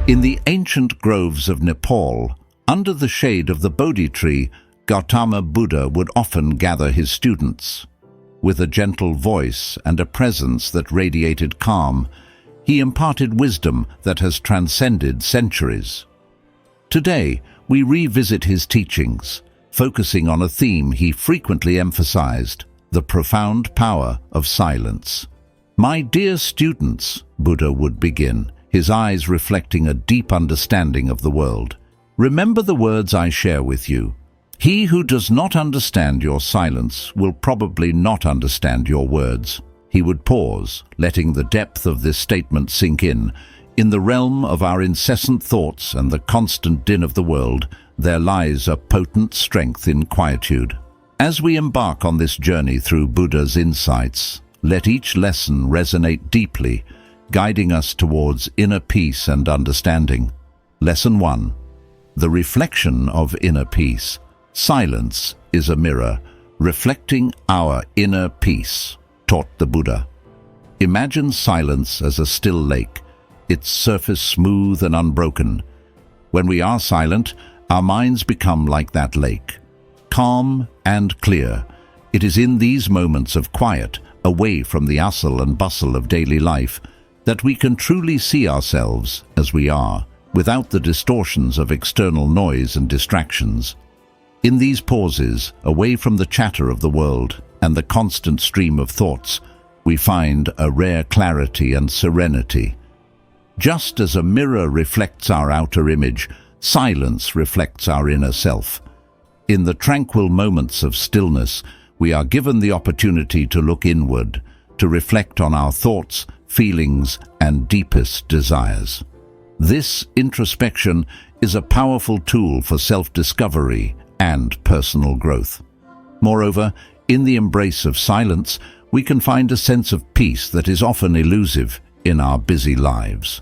In the ancient groves of Nepal, under the shade of the Bodhi tree, Gautama Buddha would often gather his students. With a gentle voice and a presence that radiated calm, he imparted wisdom that has transcended centuries. Today, we revisit his teachings, focusing on a theme he frequently emphasized: the profound power of silence. "My dear students," Buddha would begin, his eyes reflecting a deep understanding of the world, "remember the words I share with you. He who does not understand your silence will probably not understand your words." He would pause, letting the depth of this statement sink in. In the realm of our incessant thoughts and the constant din of the world, there lies a potent strength in quietude. As we embark on this journey through Buddha's insights, let each lesson resonate deeply, guiding us towards inner peace and understanding. Lesson 1. The reflection of inner peace. Silence is a mirror, reflecting our inner peace, taught the Buddha. Imagine silence as a still lake, its surface smooth and unbroken. When we are silent, our minds become like that lake, calm and clear. It is in these moments of quiet, away from the hustle and bustle of daily life, that we can truly see ourselves as we are, without the distortions of external noise and distractions. In these pauses, away from the chatter of the world and the constant stream of thoughts, we find a rare clarity and serenity. Just as a mirror reflects our outer image, silence reflects our inner self. In the tranquil moments of stillness, we are given the opportunity to look inward, to reflect on our thoughts, feelings, and deepest desires. This introspection is a powerful tool for self-discovery and personal growth. Moreover, in the embrace of silence, we can find a sense of peace that is often elusive in our busy lives.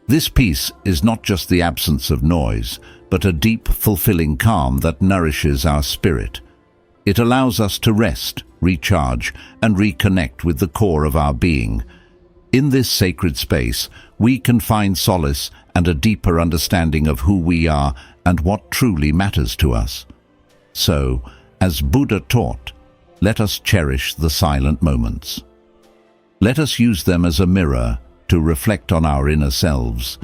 This peace is not just the absence of noise, but a deep, fulfilling calm that nourishes our spirit. It allows us to rest, recharge, and reconnect with the core of our being. In this sacred space, we can find solace and a deeper understanding of who we are and what truly matters to us. So, as Buddha taught, let us cherish the silent moments. Let us use them as a mirror to reflect on our inner selves,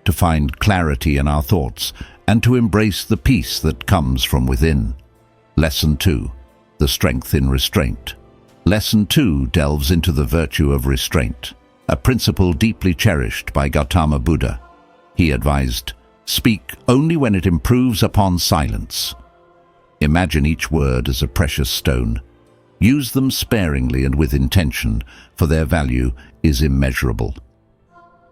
to find clarity in our thoughts, and to embrace the peace that comes from within. Lesson 2. The strength in restraint. Lesson 2 delves into the virtue of restraint, a principle deeply cherished by Gautama Buddha. He advised, "Speak only when it improves upon silence." Imagine each word as a precious stone. Use them sparingly and with intention, for their value is immeasurable.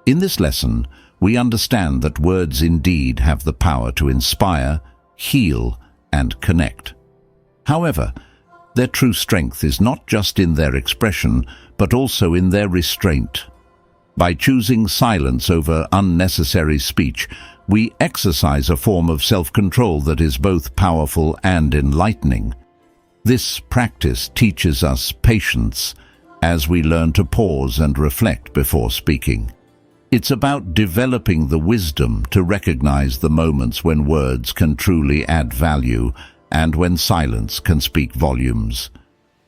In this lesson, we understand that words indeed have the power to inspire, heal, and connect. However, their true strength is not just in their expression, but also in their restraint. By choosing silence over unnecessary speech, we exercise a form of self-control that is both powerful and enlightening. This practice teaches us patience as we learn to pause and reflect before speaking. It's about developing the wisdom to recognize the moments when words can truly add value and when silence can speak volumes.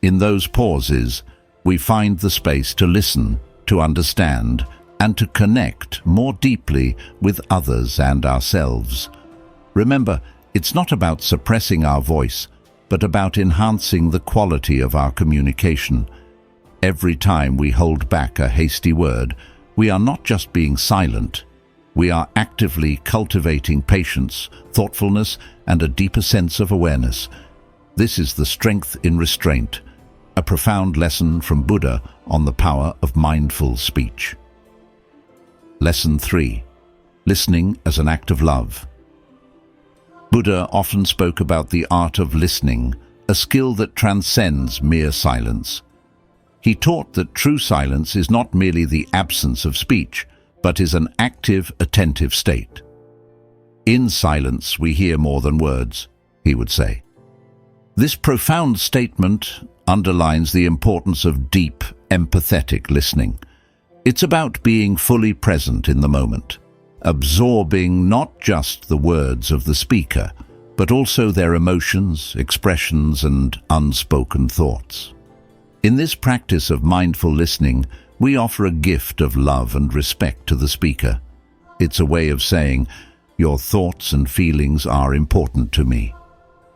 In those pauses, we find the space to listen, to understand, and to connect more deeply with others and ourselves. Remember, it's not about suppressing our voice, but about enhancing the quality of our communication. Every time we hold back a hasty word, we are not just being silent. We are actively cultivating patience, thoughtfulness, and a deeper sense of awareness. This is the strength in restraint, a profound lesson from Buddha on the power of mindful speech. Lesson 3. Listening as an act of love. Buddha often spoke about the art of listening, a skill that transcends mere silence. He taught that true silence is not merely the absence of speech, but is an active, attentive state. "In silence we hear more than words," he would say. This profound statement underlines the importance of deep, empathetic listening. It's about being fully present in the moment, absorbing not just the words of the speaker, but also their emotions, expressions, and unspoken thoughts. In this practice of mindful listening, we offer a gift of love and respect to the speaker. It's a way of saying, "Your thoughts and feelings are important to me."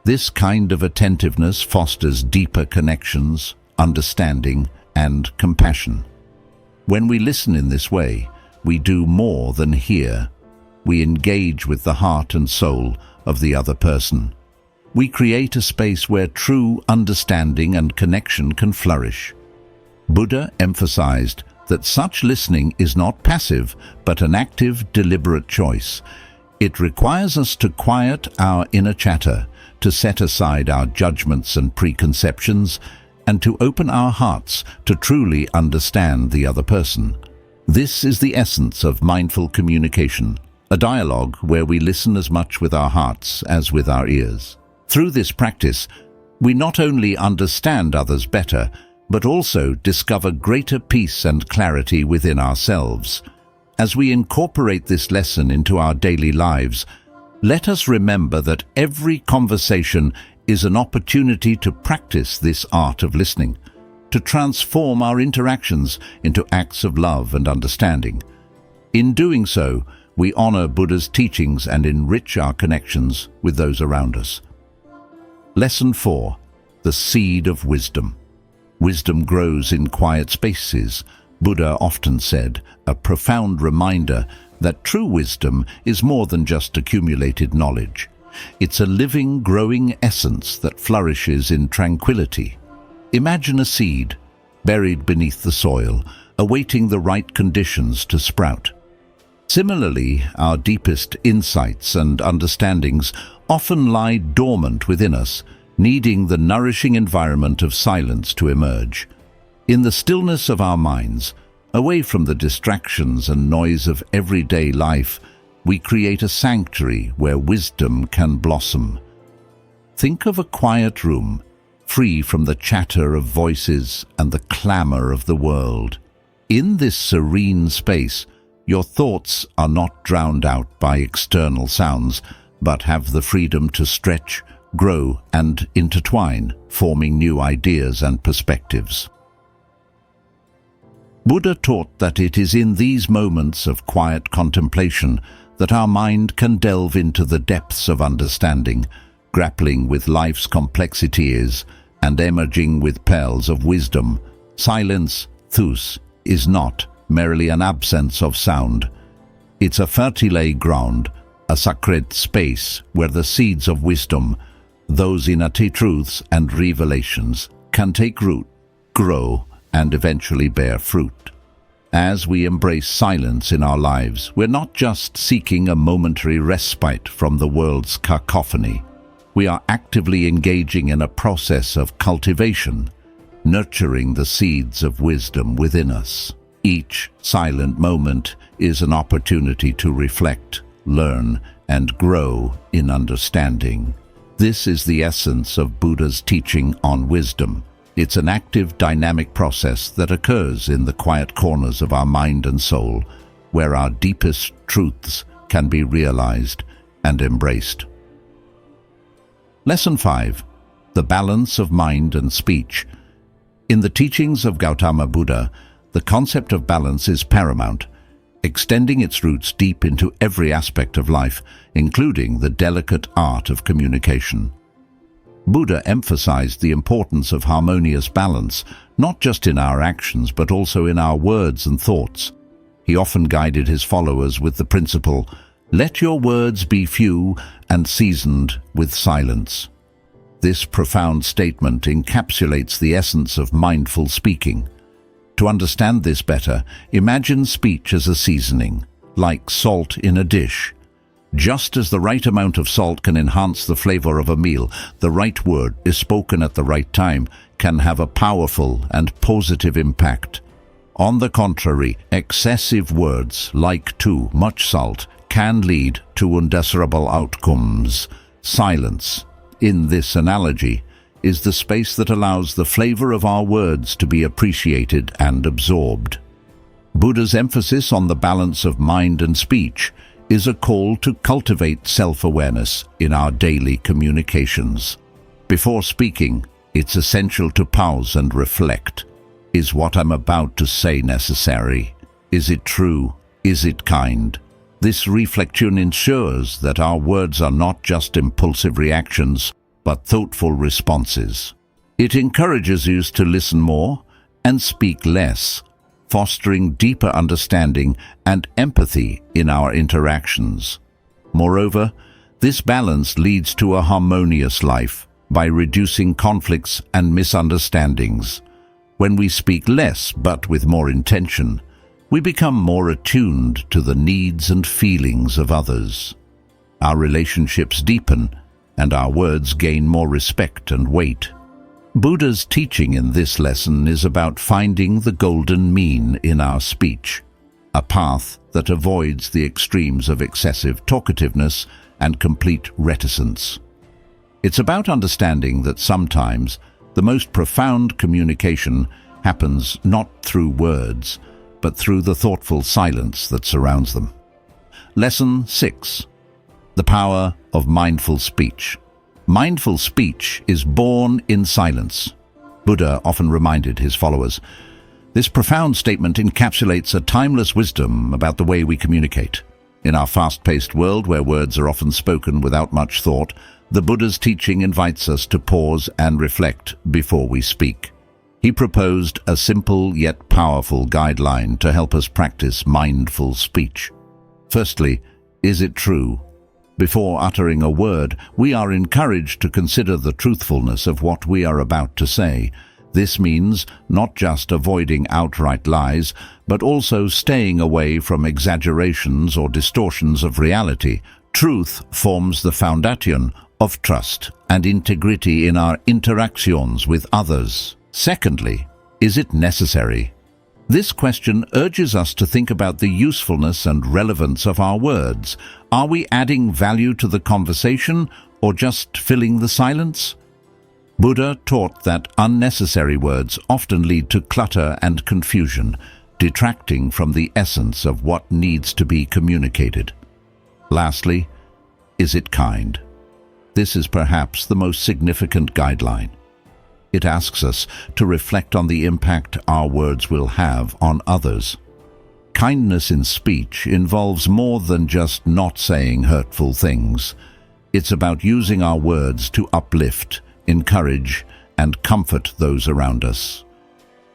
This kind of attentiveness fosters deeper connections, understanding, and compassion. When we listen in this way, we do more than hear. We engage with the heart and soul of the other person. We create a space where true understanding and connection can flourish. Buddha emphasized that such listening is not passive, but an active, deliberate choice. It requires us to quiet our inner chatter, to set aside our judgments and preconceptions, and to open our hearts to truly understand the other person. This is the essence of mindful communication, a dialogue where we listen as much with our hearts as with our ears. Through this practice, we not only understand others better, but also discover greater peace and clarity within ourselves. As we incorporate this lesson into our daily lives, let us remember that every conversation is an opportunity to practice this art of listening, to transform our interactions into acts of love and understanding. In doing so, we honor Buddha's teachings and enrich our connections with those around us. Lesson 4. The Seed of Wisdom. Wisdom grows in quiet spaces. Buddha often said, a profound reminder that true wisdom is more than just accumulated knowledge. It's a living, growing essence that flourishes in tranquility. Imagine a seed buried beneath the soil, awaiting the right conditions to sprout. Similarly, our deepest insights and understandings often lie dormant within us, needing the nourishing environment of silence to emerge. In the stillness of our minds, away from the distractions and noise of everyday life, we create a sanctuary where wisdom can blossom. Think of a quiet room, free from the chatter of voices and the clamor of the world. In this serene space, your thoughts are not drowned out by external sounds, but have the freedom to stretch, grow, and intertwine, forming new ideas and perspectives. Buddha taught that it is in these moments of quiet contemplation that our mind can delve into the depths of understanding, grappling with life's complexities and emerging with pearls of wisdom. Silence, thus, is not merely an absence of sound. It's a fertile ground, a sacred space where the seeds of wisdom, those inner truths and revelations, can take root, grow, and eventually bear fruit. As we embrace silence in our lives, we're not just seeking a momentary respite from the world's cacophony. We are actively engaging in a process of cultivation, nurturing the seeds of wisdom within us. Each silent moment is an opportunity to reflect, learn, and grow in understanding. This is the essence of Buddha's teaching on wisdom. It's an active, dynamic process that occurs in the quiet corners of our mind and soul, where our deepest truths can be realized and embraced. Lesson 5. The Balance of Mind and Speech. In the teachings of Gautama Buddha, the concept of balance is paramount, extending its roots deep into every aspect of life, including the delicate art of communication. Buddha emphasized the importance of harmonious balance, not just in our actions but also in our words and thoughts. He often guided his followers with the principle, "Let your words be few and seasoned with silence." This profound statement encapsulates the essence of mindful speaking. To understand this better, imagine speech as a seasoning, like salt in a dish. Just as the right amount of salt can enhance the flavor of a meal, the right word, if spoken at the right time, can have a powerful and positive impact. On the contrary, excessive words, like too much salt, can lead to undesirable outcomes. Silence, in this analogy, is the space that allows the flavor of our words to be appreciated and absorbed. Buddha's emphasis on the balance of mind and speech is a call to cultivate self-awareness in our daily communications. Before speaking, it's essential to pause and reflect. Is what I'm about to say necessary? Is it true? Is it kind? This reflection ensures that our words are not just impulsive reactions, but thoughtful responses. It encourages us to listen more and speak less, fostering deeper understanding and empathy in our interactions. Moreover, this balance leads to a harmonious life by reducing conflicts and misunderstandings. When we speak less but with more intention, we become more attuned to the needs and feelings of others. Our relationships deepen, and our words gain more respect and weight. Buddha's teaching in this lesson is about finding the golden mean in our speech, a path that avoids the extremes of excessive talkativeness and complete reticence. It's about understanding that sometimes the most profound communication happens not through words, but through the thoughtful silence that surrounds them. Lesson 6. The power of mindful speech. Mindful speech is born in silence. Buddha often reminded his followers. This profound statement encapsulates a timeless wisdom about the way we communicate. In our fast-paced world, where words are often spoken without much thought, the Buddha's teaching invites us to pause and reflect before we speak. He proposed a simple yet powerful guideline to help us practice mindful speech. Firstly, is it true? Before uttering a word, we are encouraged to consider the truthfulness of what we are about to say. This means not just avoiding outright lies, but also staying away from exaggerations or distortions of reality. Truth forms the foundation of trust and integrity in our interactions with others. Secondly, is it necessary? This question urges us to think about the usefulness and relevance of our words. Are we adding value to the conversation or just filling the silence? Buddha taught that unnecessary words often lead to clutter and confusion, detracting from the essence of what needs to be communicated. Lastly, is it kind? This is perhaps the most significant guideline. It asks us to reflect on the impact our words will have on others. Kindness in speech involves more than just not saying hurtful things. It's about using our words to uplift, encourage, and comfort those around us.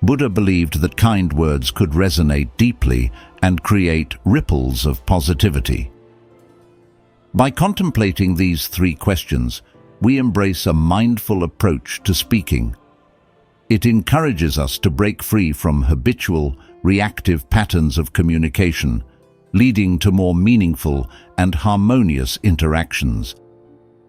Buddha believed that kind words could resonate deeply and create ripples of positivity. By contemplating these 3 questions, we embrace a mindful approach to speaking. It encourages us to break free from habitual, reactive patterns of communication, leading to more meaningful and harmonious interactions.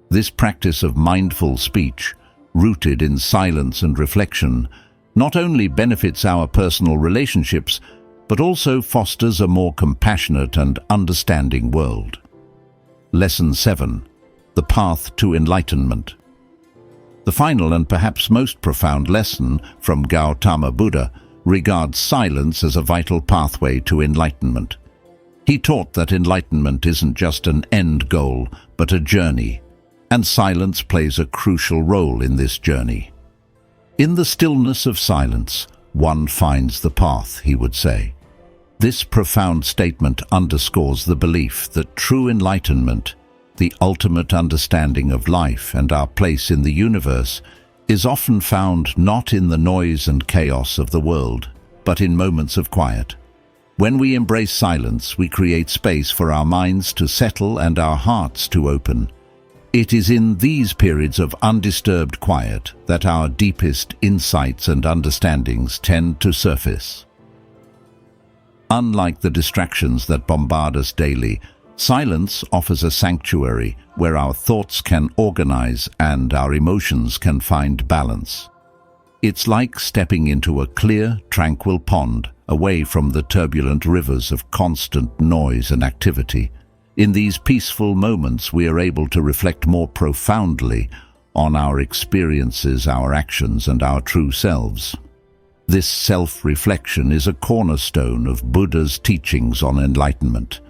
This practice of mindful speech, rooted in silence and reflection, not only benefits our personal relationships, but also fosters a more compassionate and understanding world. Lesson 7. The path to enlightenment. The final and perhaps most profound lesson from Gautama Buddha regards silence as a vital pathway to enlightenment. He taught that enlightenment isn't just an end goal, but a journey, and silence plays a crucial role in this journey. In the stillness of silence, one finds the path, he would say. This profound statement underscores the belief that true enlightenment, the ultimate understanding of life and our place in the universe, is often found not in the noise and chaos of the world, but in moments of quiet. When we embrace silence, we create space for our minds to settle and our hearts to open. It is in these periods of undisturbed quiet that our deepest insights and understandings tend to surface. Unlike the distractions that bombard us daily, silence offers a sanctuary where our thoughts can organize and our emotions can find balance. It's like stepping into a clear, tranquil pond, away from the turbulent rivers of constant noise and activity. In these peaceful moments, we are able to reflect more profoundly on our experiences, our actions, and our true selves. This self-reflection is a cornerstone of Buddha's teachings on enlightenment.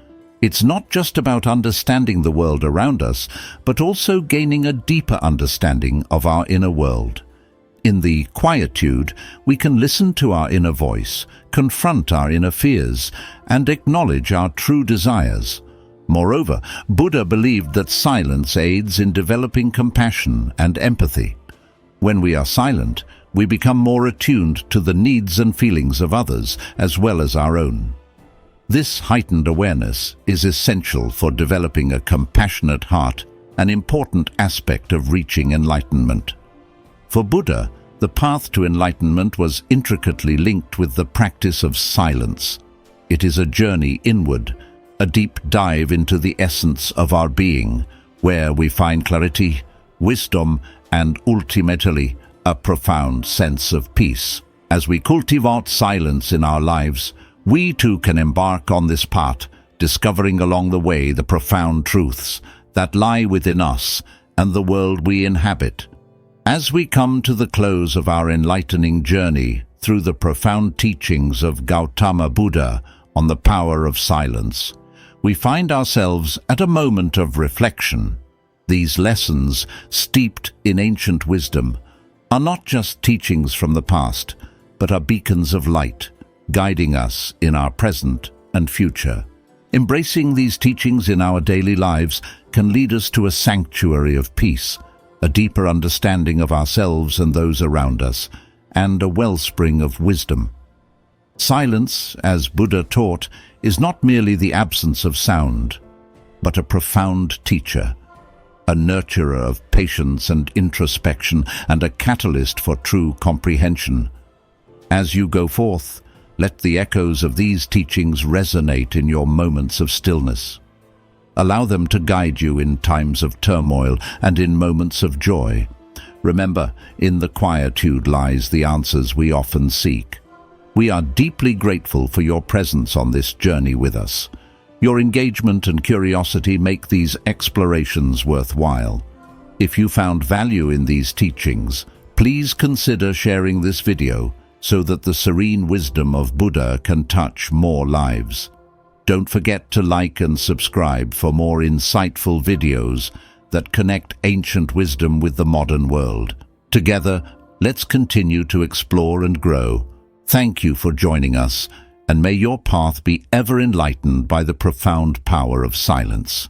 It's not just about understanding the world around us, but also gaining a deeper understanding of our inner world. In the quietude, we can listen to our inner voice, confront our inner fears, and acknowledge our true desires. Moreover, Buddha believed that silence aids in developing compassion and empathy. When we are silent, we become more attuned to the needs and feelings of others as well as our own. This heightened awareness is essential for developing a compassionate heart, an important aspect of reaching enlightenment. For Buddha, the path to enlightenment was intricately linked with the practice of silence. It is a journey inward, a deep dive into the essence of our being, where we find clarity, wisdom, and ultimately, a profound sense of peace. As we cultivate silence in our lives, we too can embark on this path, discovering along the way the profound truths that lie within us and the world we inhabit. As we come to the close of our enlightening journey through the profound teachings of Gautama Buddha on the power of silence, we find ourselves at a moment of reflection. These lessons, steeped in ancient wisdom, are not just teachings from the past, but are beacons of light, guiding us in our present and future. Embracing these teachings in our daily lives can lead us to a sanctuary of peace, a deeper understanding of ourselves and those around us, and a wellspring of wisdom. Silence, as Buddha taught, is not merely the absence of sound, but a profound teacher, a nurturer of patience and introspection, and a catalyst for true comprehension. As you go forth, let the echoes of these teachings resonate in your moments of stillness. Allow them to guide you in times of turmoil and in moments of joy. Remember, in the quietude lies the answers we often seek. We are deeply grateful for your presence on this journey with us. Your engagement and curiosity make these explorations worthwhile. If you found value in these teachings, please consider sharing this video so that the serene wisdom of Buddha can touch more lives. Don't forget to like and subscribe for more insightful videos that connect ancient wisdom with the modern world. Together, let's continue to explore and grow. Thank you for joining us, and may your path be ever enlightened by the profound power of silence.